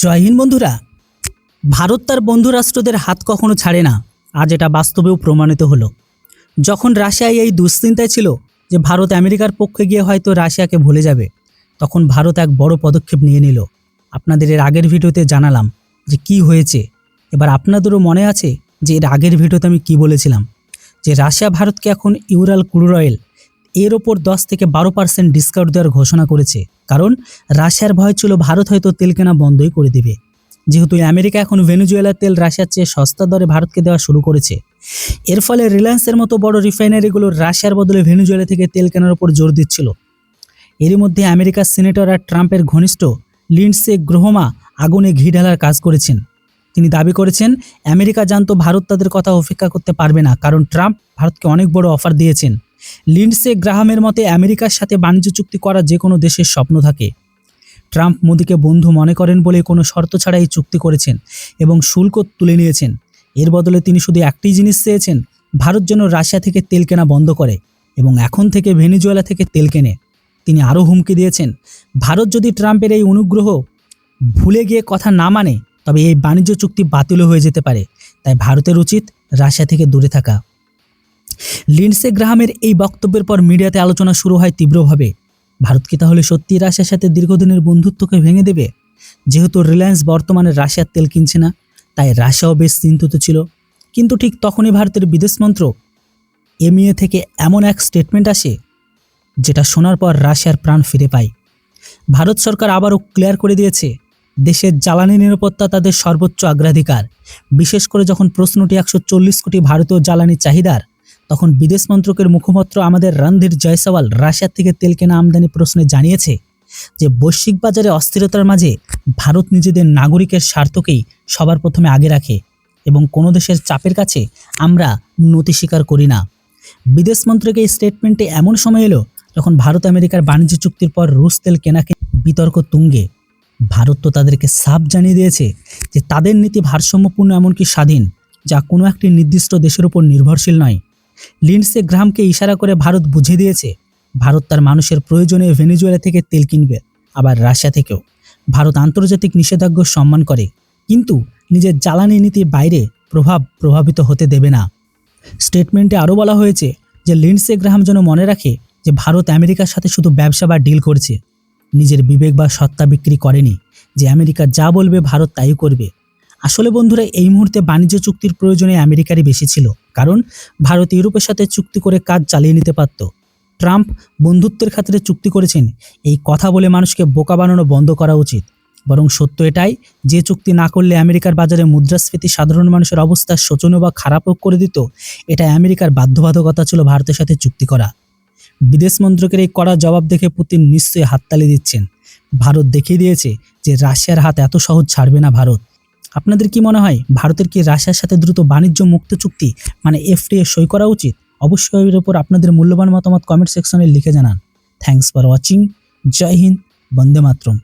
জয় হিন্দ বন্ধুরা। ভারত তার বন্ধু রাষ্ট্রদের হাত কখনো ছাড়ে না। আজ এটা বাস্তবেও প্রমাণিত হলো। যখন রাশিয়া এই দুশ্চিন্তায় ছিল যে ভারত আমেরিকার পক্ষে গিয়ে হয়তো রাশিয়াকে ভুলে যাবে, তখন ভারত এক বড় পদক্ষেপ নিয়ে নিল। আপনাদের এর আগের ভিডিওতে জানালাম যে কি হয়েছে। এবার আপনাদেরও মনে আছে যে এর আগের ভিডিওতে আমি কি বলেছিলাম, যে রাশিয়া ভারতকে এখন ইউরাল ক্রুড অয়েল এর ওপর 10 থেকে 12% ডিসকাউন্ট দেওয়ার ঘোষণা করেছে। কারণ রাশিয়ার ভয় ছিল ভারত হয়তো তেল কেনা বন্ধই করে দেবে। যেহেতু আমেরিকা এখন ভেনেজুয়েলার তেল রাশিয়ার চেয়ে সস্তা দরে ভারতকে দেওয়া শুরু করেছে, এর ফলে রিলায়েন্সের মতো বড় রিফাইনারিগুলো রাশিয়ার বদলে ভেনেজুয়েলা থেকে তেল কেনার উপর জোর দিচ্ছিল। এরই মধ্যে আমেরিকার সিনেটর আর ট্রাম্পের ঘনিষ্ঠ লিন্ডসে গ্রোহমা আগুনে ঘি ঢালার কাজ করেছেন। তিনি দাবি করেছেন আমেরিকা জানতো ভারত তাদের কথা উপেক্ষা করতে পারবে না, কারণ ট্রাম্প ভারতকে অনেক বড় অফার দিয়েছেন। লিন্ডসে গ্রাহামের মতে আমেরিকার সাথে বাণিজ্য চুক্তি করা যে কোনো দেশের স্বপ্ন থাকে। ট্রাম্প মোদিকে বন্ধু মনে করেন বলে কোনো শর্ত ছাড়াই চুক্তি করেছেন এবং শুল্ক তুলে নিয়েছেন। এর বদলে তিনি শুধু একটি জিনিস চেয়েছেন, ভারত যেন রাশিয়া থেকে তেল কেনা বন্ধ করে এবং এখন থেকে ভেনেজুয়েলা থেকে তেল কেনে। তিনি আরও হুমকি দিয়েছেন, ভারত যদি ট্রাম্পের এই অনুগ্রহ ভুলে গিয়ে কথা না মানে তবে এই বাণিজ্য চুক্তি বাতিলও হয়ে যেতে পারে। তাই ভারতের উচিত রাশিয়া থেকে দূরে থাকা। লিন্ডসে গ্রাহামের এই বক্তব্যের পর মিডিয়াতে আলোচনা শুরু হয় তীব্রভাবে। ভারত কি তাহলে সত্যি রাশিয়ার সাথে দীর্ঘদিনের বন্ধুত্বকে ভেঙে দেবে? যেহেতু রিলায়েন্স বর্তমানে রাশিয়ার তেল কিনছে না, তাই রাশিয়াও বেশ চিন্তিত ছিল। কিন্তু ঠিক তখনই ভারতের বিদেশ মন্ত্রক এমইএ থেকে এমন এক স্টেটমেন্ট আসে যেটা শোনার পর রাশিয়ার প্রাণ ফিরে পায়। ভারত সরকার আবারও ক্লিয়ার করে দিয়েছে দেশের জ্বালানি নিরাপত্তা তাদের সর্বোচ্চ অগ্রাধিকার। বিশেষ করে যখন প্রশ্নটি 140 কোটি ভারতীয় জ্বালানি চাহিদার, তখন বিদেশ মন্ত্রকের মুখপাত্র আমাদের রণধীর জয়সওয়াল রাশিয়ার থেকে তেল কেনা আমদানি প্রশ্নে জানিয়েছে যে বৈশ্বিক বাজারে অস্থিরতার মাঝে ভারত নিজেদের নাগরিকের স্বার্থকেই সবার প্রথমে আগে রাখে এবং কোনো দেশের চাপের কাছে আমরা নতি স্বীকার করি না। বিদেশ মন্ত্রকের এই স্টেটমেন্টে এমন সময় এলো যখন ভারত আমেরিকার বাণিজ্য চুক্তির পর রুশ তেল কেনাকে বিতর্ক তুঙ্গে। ভারত তো তাদেরকে সাফ জানিয়ে দিয়েছে যে তাদের নীতি ভারসাম্যপূর্ণ, এমনকি স্বাধীন, যা কোনো একটি নির্দিষ্ট দেশের উপর নির্ভরশীল নয়। লিন্ডসে গ্রাহামকে ইশারা করে ভারত বুঝিয়ে দিয়েছে ভারত তার মানুষের প্রয়োজনে ভেনেজুয়েলা থেকে তেল কিনবে, আবার রাশিয়া থেকেও। ভারত আন্তর্জাতিক নিষেধাজ্ঞা সম্মান করে, কিন্তু নিজের জ্বালানি নীতির বাইরে প্রভাবিত হতে দেবে না। স্টেটমেন্টে আরও বলা হয়েছে যে লিন্ডসে গ্রাহাম যেন মনে রাখে যে ভারত আমেরিকার সাথে শুধু ব্যবসা বা ডিল করছে, নিজের বিবেক বা সত্তা বিক্রি করেনি। যে আমেরিকা যা বলবে ভারত তাই করবে। আসলে বন্ধুরা, এই মুহূর্তে বাণিজ্য চুক্তির প্রয়োজনে আমেরিকারই বেশি ছিল, কারণ ভারত ইউরোপের সাথে চুক্তি করে কাজ চালিয়ে নিতে পারত। ট্রাম্প বন্ধুত্বের খাতিরে চুক্তি করেছেন এই কথা বলে মানুষকে বোকা বানানো বন্ধ করা উচিত। বরং সত্য এটাই যে চুক্তি না করলে আমেরিকার বাজারে মুদ্রাস্ফীতি সাধারণ মানুষের অবস্থা শোচনীয় বা খারাপও করে দিত। এটা আমেরিকার বাধ্যবাধকতা ছিল ভারতের সাথে চুক্তি করা। বিদেশ মন্ত্রকের এই কড়া জবাব দেখে পুতিন নিশ্চয়ই হাততালি দিচ্ছেন। ভারত দেখিয়ে দিয়েছে যে রাশিয়ার হাত এত সহজ ছাড়বে না ভারত। আপনাদের কি মনে হয়, ভারতের কি রাশিয়ার সাথে দ্রুত বাণিজ্য মুক্ত চুক্তি মানে এফটিএ সই করা উচিত? অবশ্যই এর উপর আপনাদের মূল্যবান মতামত কমেন্ট সেকশনে লিখে জানান। Thanks for watching. জয় হিন্দ, বন্দে মাতরম।